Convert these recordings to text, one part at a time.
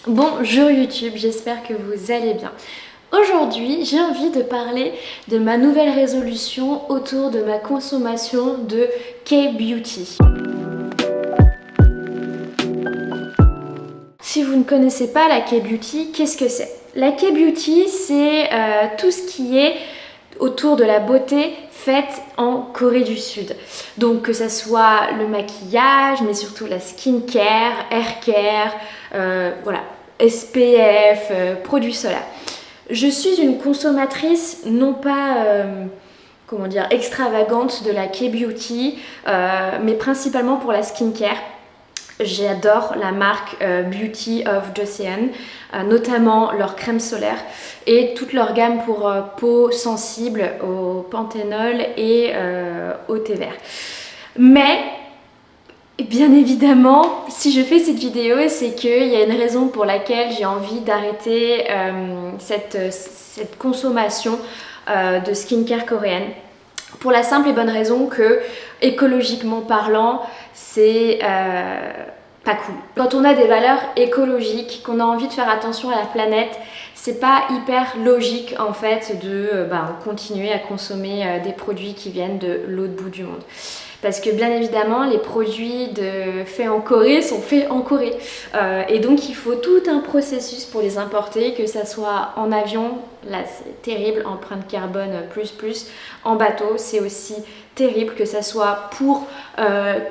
Bonjour YouTube, j'espère que vous allez bien. Aujourd'hui, j'ai envie de parler de ma nouvelle résolution autour de ma consommation de K-Beauty. Si vous ne connaissez pas la K-Beauty, qu'est-ce que c'est? La K-Beauty, c'est tout ce qui est autour de la beauté faite en Corée du Sud. Donc que ça soit le maquillage, mais surtout la skincare, haircare, voilà, SPF, produits solaires. Je suis une consommatrice non pas extravagante de la K-Beauty, mais principalement pour la skincare. J'adore la marque Beauty of Joseon, notamment leur crème solaire et toute leur gamme pour peau sensible au panthénol et au thé vert. Mais bien évidemment, si je fais cette vidéo, c'est qu'il y a une raison pour laquelle j'ai envie d'arrêter cette consommation de skincare coréenne. Pour la simple et bonne raison que, écologiquement parlant, c'est pas cool. Quand on a des valeurs écologiques, qu'on a envie de faire attention à la planète, c'est pas hyper logique en fait de continuer à consommer des produits qui viennent de l'autre bout du monde. Parce que bien évidemment, les produits faits en Corée sont faits en Corée. Et donc il faut tout un processus pour les importer, que ça soit en avion, là c'est terrible, empreinte carbone plus, en bateau c'est aussi terrible, que ça soit pour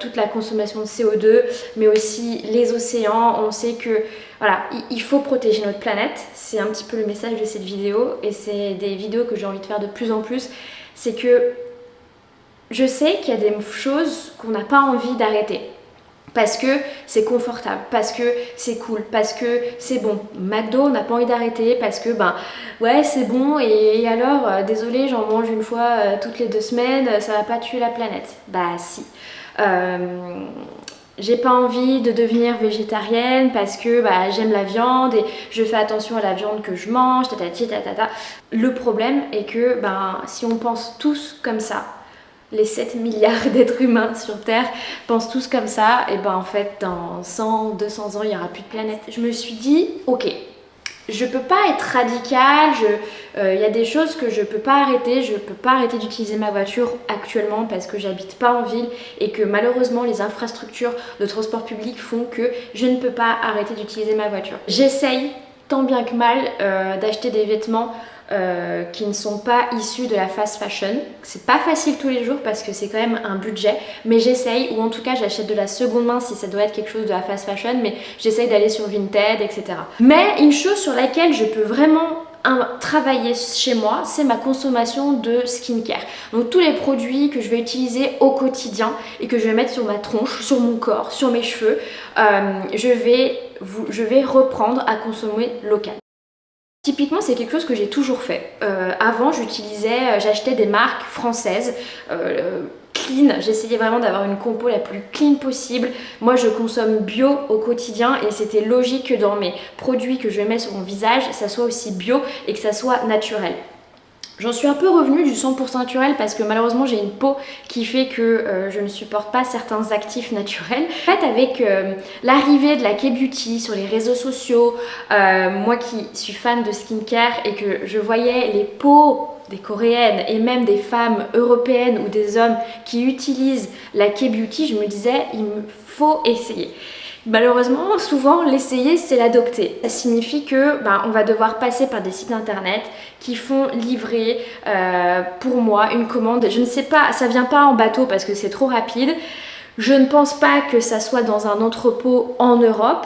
toute la consommation de CO2, mais aussi les océans. On sait que voilà, il faut protéger notre planète, c'est un petit peu le message de cette vidéo, et c'est des vidéos que j'ai envie de faire de plus en plus. C'est que je sais qu'il y a des choses qu'on n'a pas envie d'arrêter parce que c'est confortable, parce que c'est cool, parce que c'est bon. McDo, on n'a pas envie d'arrêter parce que ouais c'est bon, et alors désolé, j'en mange une fois toutes les 2 semaines, ça va pas tuer la planète. Bah si. J'ai pas envie de devenir végétarienne parce que j'aime la viande et je fais attention à la viande que je mange, tatata. Le problème est que si on pense tous comme ça, les 7 milliards d'êtres humains sur Terre pensent tous comme ça, et en fait dans 100, 200 ans il n'y aura plus de planète. Je me suis dit ok, je peux pas être radicale, y a des choses que je peux pas arrêter. Je peux pas arrêter d'utiliser ma voiture actuellement parce que j'habite pas en ville et que malheureusement les infrastructures de transport public font que je ne peux pas arrêter d'utiliser ma voiture. J'essaye tant bien que mal d'acheter des vêtements qui ne sont pas issus de la fast fashion. C'est pas facile tous les jours parce que c'est quand même un budget, mais j'essaye, ou en tout cas j'achète de la seconde main si ça doit être quelque chose de la fast fashion, mais j'essaye d'aller sur Vinted, etc. Mais une chose sur laquelle je peux vraiment travailler chez moi, c'est ma consommation de skincare. Donc tous les produits que je vais utiliser au quotidien et que je vais mettre sur ma tronche, sur mon corps, sur mes cheveux, je vais reprendre à consommer local. Typiquement, c'est quelque chose que j'ai toujours fait. Avant, j'achetais des marques françaises, clean. J'essayais vraiment d'avoir une compo la plus clean possible. Moi, je consomme bio au quotidien et c'était logique que dans mes produits que je mets sur mon visage, ça soit aussi bio et que ça soit naturel. J'en suis un peu revenue du 100% naturel parce que malheureusement j'ai une peau qui fait que je ne supporte pas certains actifs naturels. En fait, avec l'arrivée de la K-Beauty sur les réseaux sociaux, moi qui suis fan de skincare et que je voyais les peaux des Coréennes et même des femmes européennes ou des hommes qui utilisent la K-Beauty, je me disais il me faut essayer. Malheureusement, souvent, l'essayer, c'est l'adopter. Ça signifie que on va devoir passer par des sites internet qui font livrer pour moi une commande. Je ne sais pas, ça vient pas en bateau parce que c'est trop rapide. Je ne pense pas que ça soit dans un entrepôt en Europe.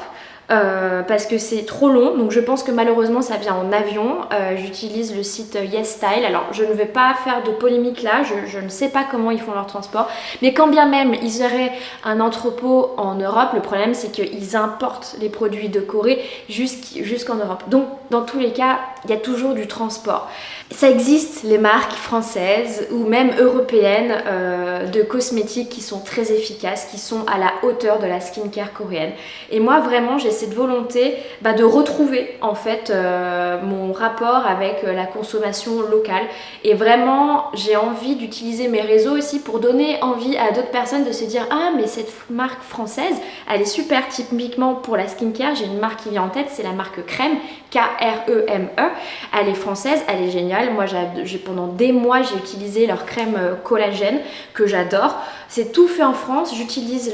Parce que c'est trop long, donc je pense que malheureusement ça vient en avion. J'utilise le site YesStyle. Alors je ne vais pas faire de polémique là, je ne sais pas comment ils font leur transport, mais quand bien même ils auraient un entrepôt en Europe, le problème c'est qu'ils importent les produits de Corée jusqu'en Europe. Donc dans tous les cas, il y a toujours du transport. Ça existe les marques françaises ou même européennes de cosmétiques qui sont très efficaces, qui sont à la hauteur de la skincare coréenne. Et moi vraiment j'essaie cette volonté de retrouver en fait mon rapport avec la consommation locale. Et vraiment, j'ai envie d'utiliser mes réseaux aussi pour donner envie à d'autres personnes de se dire ah mais cette marque française, elle est super. Typiquement pour la skincare, j'ai une marque qui vient en tête, c'est la marque Crème, Kreme. Elle est française, elle est géniale. Moi, pendant des mois, j'ai utilisé leur crème collagène que j'adore. C'est tout fait en France. J'utilise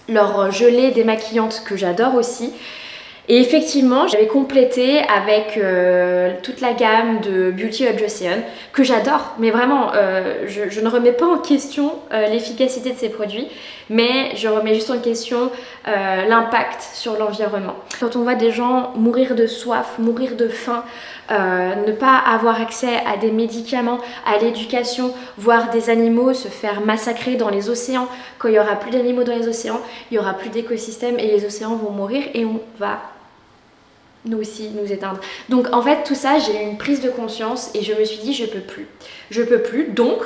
leur gelée démaquillante que j'adore aussi. Et effectivement, j'avais complété avec toute la gamme de Beauty Obsession que j'adore. Mais vraiment, je ne remets pas en question l'efficacité de ces produits, mais je remets juste en question l'impact sur l'environnement. Quand on voit des gens mourir de soif, mourir de faim, ne pas avoir accès à des médicaments, à l'éducation, voir des animaux se faire massacrer dans les océans, quand il n'y aura plus d'animaux dans les océans, il n'y aura plus d'écosystèmes et les océans vont mourir et on va nous aussi nous éteindre. Donc en fait tout ça, j'ai eu une prise de conscience et je me suis dit je peux plus. Je peux plus, donc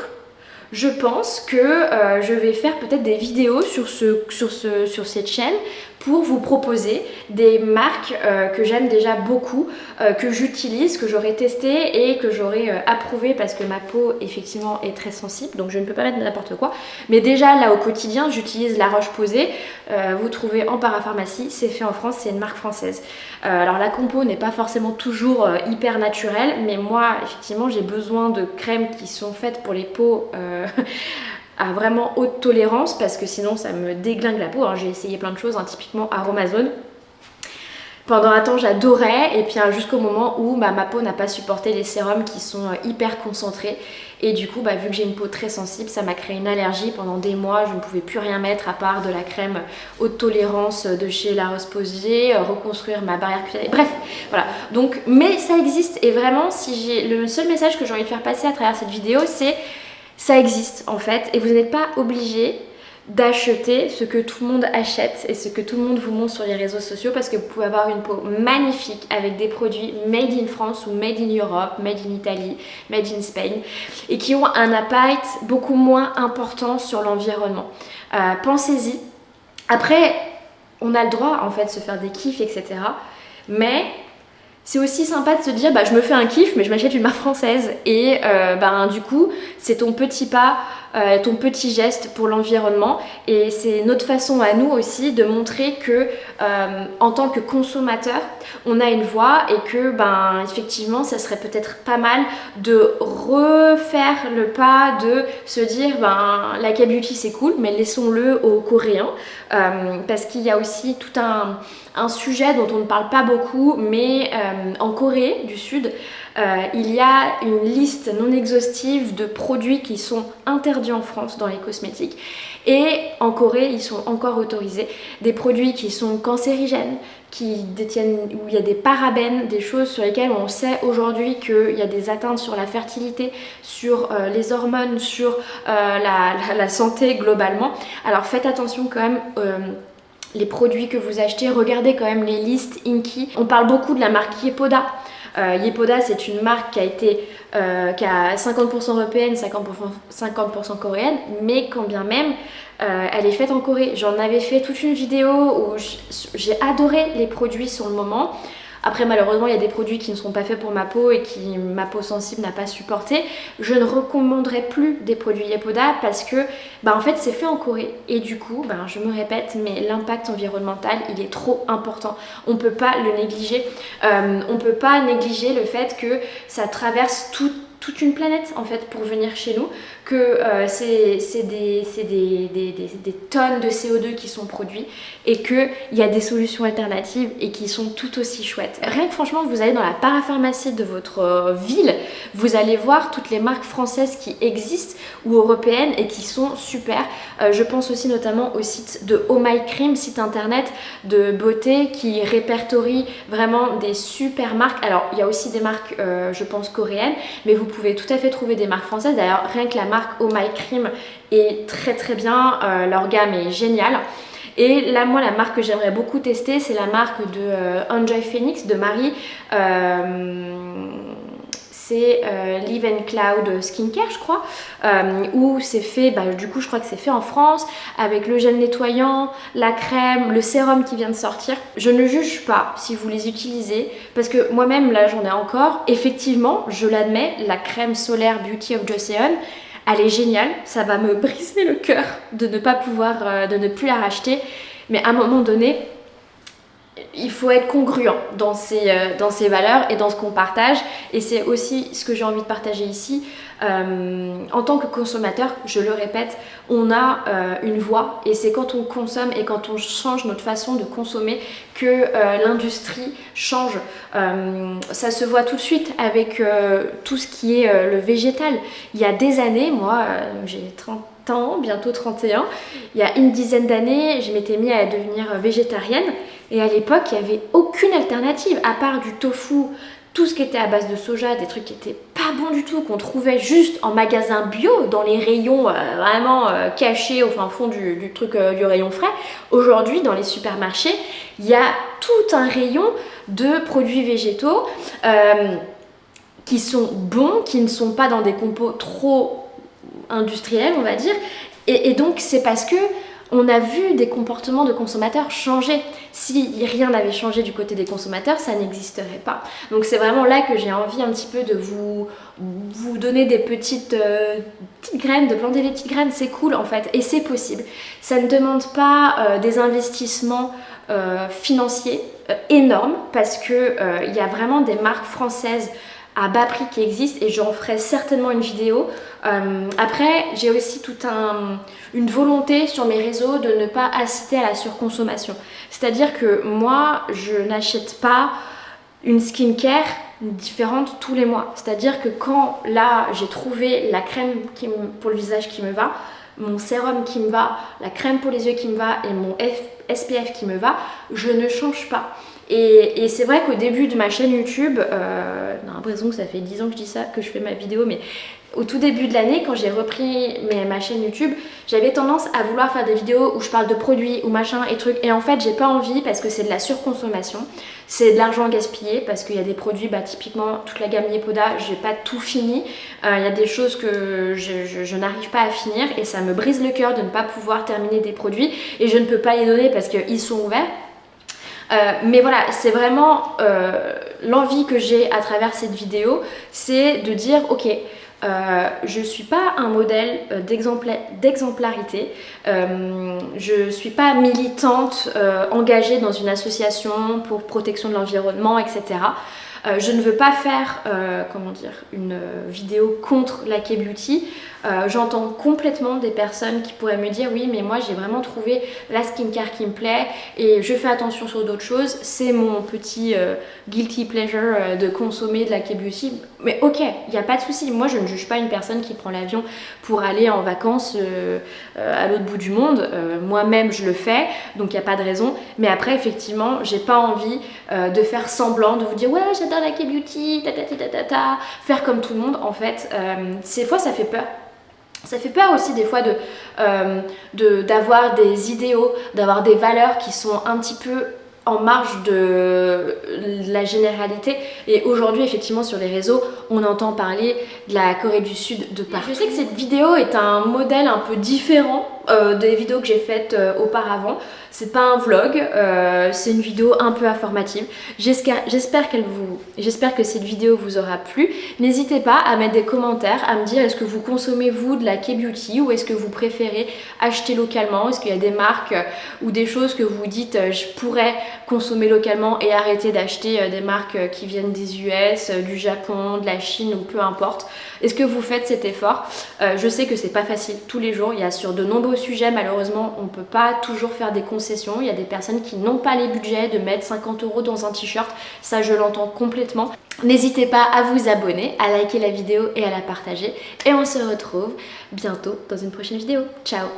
je pense que je vais faire peut-être des vidéos sur cette chaîne pour vous proposer des marques que j'aime déjà beaucoup, que j'utilise, que j'aurais testé et que j'aurais approuvé parce que ma peau effectivement est très sensible, donc je ne peux pas mettre n'importe quoi. Mais déjà là au quotidien, j'utilise La Roche-Posay, vous trouvez en parapharmacie, c'est fait en France, c'est une marque française. Alors la compo n'est pas forcément toujours hyper naturelle, mais moi effectivement j'ai besoin de crèmes qui sont faites pour les peaux à vraiment haute tolérance parce que sinon ça me déglingue la peau. Alors, j'ai essayé plein de choses, typiquement Aromazone. Pendant un temps j'adorais et puis jusqu'au moment où ma peau n'a pas supporté les sérums qui sont hyper concentrés et du coup vu que j'ai une peau très sensible, ça m'a créé une allergie. Pendant des mois je ne pouvais plus rien mettre à part de la crème haute tolérance de chez La Roche-Posay, reconstruire ma barrière cutanée, bref voilà. Donc mais ça existe et vraiment le seul message que j'ai envie de faire passer à travers cette vidéo, c'est ça existe en fait et vous n'êtes pas obligé d'acheter ce que tout le monde achète et ce que tout le monde vous montre sur les réseaux sociaux parce que vous pouvez avoir une peau magnifique avec des produits made in France ou made in Europe, made in Italie, made in Spain et qui ont un impact beaucoup moins important sur l'environnement. Pensez-y. Après, on a le droit en fait de se faire des kiffs, etc. Mais c'est aussi sympa de se dire je me fais un kiff mais je m'achète une marque française et du coup c'est ton petit pas, ton petit geste pour l'environnement et c'est notre façon à nous aussi de montrer que en tant que consommateur on a une voix et que effectivement ça serait peut-être pas mal de refaire le pas de se dire la K-beauty c'est cool mais laissons-le aux Coréens parce qu'il y a aussi tout un sujet dont on ne parle pas beaucoup mais en Corée du Sud il y a une liste non exhaustive de produits qui sont interdits en France dans les cosmétiques et en Corée ils sont encore autorisés, des produits qui sont cancérigènes, qui détiennent, où il y a des parabènes, des choses sur lesquelles on sait aujourd'hui qu'il y a des atteintes sur la fertilité, sur les hormones, sur la santé globalement. Alors faites attention quand même les produits que vous achetez, regardez quand même les listes Inky. On parle beaucoup de la marque Yepoda. Yepoda c'est une marque qui a 50% européenne, 50% coréenne, mais quand bien même elle est faite en Corée. J'en avais fait toute une vidéo où j'ai adoré les produits sur le moment. Après malheureusement il y a des produits qui ne sont pas faits pour ma peau et qui ma peau sensible n'a pas supporté. Je ne recommanderais plus des produits Yepoda parce que en fait c'est fait en Corée et du coup je me répète mais l'impact environnemental il est trop important. On peut pas le négliger. On peut pas négliger le fait que ça traverse toute une planète en fait pour venir chez nous, que c'est des tonnes de CO2 qui sont produits et qu'il y a des solutions alternatives et qui sont tout aussi chouettes. Rien que franchement vous allez dans la parapharmacie de votre ville, vous allez voir toutes les marques françaises qui existent ou européennes et qui sont super. Je pense aussi notamment au site de Oh My Cream, site internet de beauté qui répertorie vraiment des super marques. Alors il y a aussi des marques je pense coréennes, mais vous pouvez tout à fait trouver des marques françaises. D'ailleurs rien que la marque Oh My Cream est très très bien, leur gamme est géniale. Et là moi la marque que j'aimerais beaucoup tester c'est la marque de Enjoy Phoenix de Marie. c'est Live and Cloud Skincare, je crois, où c'est fait, du coup je crois que c'est fait en France, avec le gel nettoyant, la crème, le sérum qui vient de sortir. Je ne juge pas si vous les utilisez, parce que moi-même là j'en ai encore. Effectivement, je l'admets, la crème solaire Beauty of Joseon, elle est géniale, ça va me briser le cœur de ne pas pouvoir, de ne plus la racheter, mais à un moment donné, il faut être congruent dans ses valeurs et dans ce qu'on partage, et c'est aussi ce que j'ai envie de partager ici. En tant que consommateur, je le répète, on a une voix, et c'est quand on consomme et quand on change notre façon de consommer que l'industrie change. Ça se voit tout de suite avec tout ce qui est le végétal. Il y a des années, moi j'ai 30 ans, bientôt 31, il y a une dizaine d'années, je m'étais mis à devenir végétarienne, et à l'époque il n'y avait aucune alternative à part du tofu, tout ce qui était à base de soja, des trucs qui étaient pas bons du tout, qu'on trouvait juste en magasin bio, dans les rayons vraiment cachés au fin fond du truc du rayon frais. Aujourd'hui, dans les supermarchés, il y a tout un rayon de produits végétaux qui sont bons, qui ne sont pas dans des compos trop industriels, on va dire. Et donc, c'est parce que on a vu des comportements de consommateurs changer. Si rien n'avait changé du côté des consommateurs, ça n'existerait pas. Donc c'est vraiment là que j'ai envie un petit peu de vous donner des petites graines, de planter des petites graines, c'est cool en fait, et c'est possible. Ça ne demande pas des investissements financiers énormes, parce que il y a vraiment des marques françaises à bas prix qui existent, et j'en ferai certainement une vidéo. Après, j'ai aussi toute une volonté sur mes réseaux de ne pas inciter à la surconsommation. C'est-à-dire que moi, je n'achète pas une skincare différente tous les mois. C'est-à-dire que quand là, j'ai trouvé la crème pour le visage qui me va, mon sérum qui me va, la crème pour les yeux qui me va et mon SPF qui me va, je ne change pas. Et c'est vrai qu'au début de ma chaîne YouTube, j'ai l'impression que ça fait 10 ans que je dis ça, que je fais ma vidéo, mais au tout début de l'année, quand j'ai repris ma chaîne YouTube, j'avais tendance à vouloir faire des vidéos où je parle de produits ou machin et trucs, et en fait j'ai pas envie, parce que c'est de la surconsommation, c'est de l'argent gaspillé, parce qu'il y a des produits, typiquement toute la gamme Yepoda, j'ai pas tout fini, il y a des choses que je n'arrive pas à finir, et ça me brise le cœur de ne pas pouvoir terminer des produits, et je ne peux pas les donner parce qu'ils sont ouverts. Mais voilà, c'est vraiment l'envie que j'ai à travers cette vidéo, c'est de dire ok, je suis pas un modèle d'exemplarité, je suis pas militante engagée dans une association pour protection de l'environnement, etc. Je ne veux pas faire une vidéo contre la K-Beauty. J'entends complètement des personnes qui pourraient me dire oui, mais moi j'ai vraiment trouvé la skincare qui me plaît et je fais attention sur d'autres choses, c'est mon petit guilty pleasure de consommer de la K-Beauty. Mais ok, il n'y a pas de souci, moi je ne juge pas une personne qui prend l'avion pour aller en vacances à l'autre bout du monde. Moi-même je le fais, donc il n'y a pas de raison. Mais après effectivement, j'ai pas envie de faire semblant, de vous dire ouais j'adore la K-Beauty, faire comme tout le monde. En fait, ces fois ça fait peur. Ça fait peur aussi des fois d'avoir des idéaux, d'avoir des valeurs qui sont un petit peu en marge de la généralité. Et aujourd'hui effectivement sur les réseaux on entend parler de la Corée du Sud de partout. Je sais que cette vidéo est un modèle un peu différent des vidéos que j'ai faites auparavant. C'est pas un vlog, c'est une vidéo un peu informative. J'espère que cette vidéo vous aura plu. N'hésitez pas à mettre des commentaires, à me dire est-ce que vous consommez vous de la K-Beauty ou est-ce que vous préférez acheter localement. Est-ce qu'il y a des marques ou des choses que vous dites je pourrais consommer localement et arrêter d'acheter des marques qui viennent des US, du Japon, de la Chine ou peu importe. Est-ce que vous faites cet effort? Je sais que c'est pas facile tous les jours. Il y a sur de nombreux sujets, malheureusement, on peut pas toujours faire des concessions. Il y a des personnes qui n'ont pas les budgets de mettre 50 € dans un t-shirt. Ça, je l'entends complètement. N'hésitez pas à vous abonner, à liker la vidéo et à la partager. Et on se retrouve bientôt dans une prochaine vidéo. Ciao!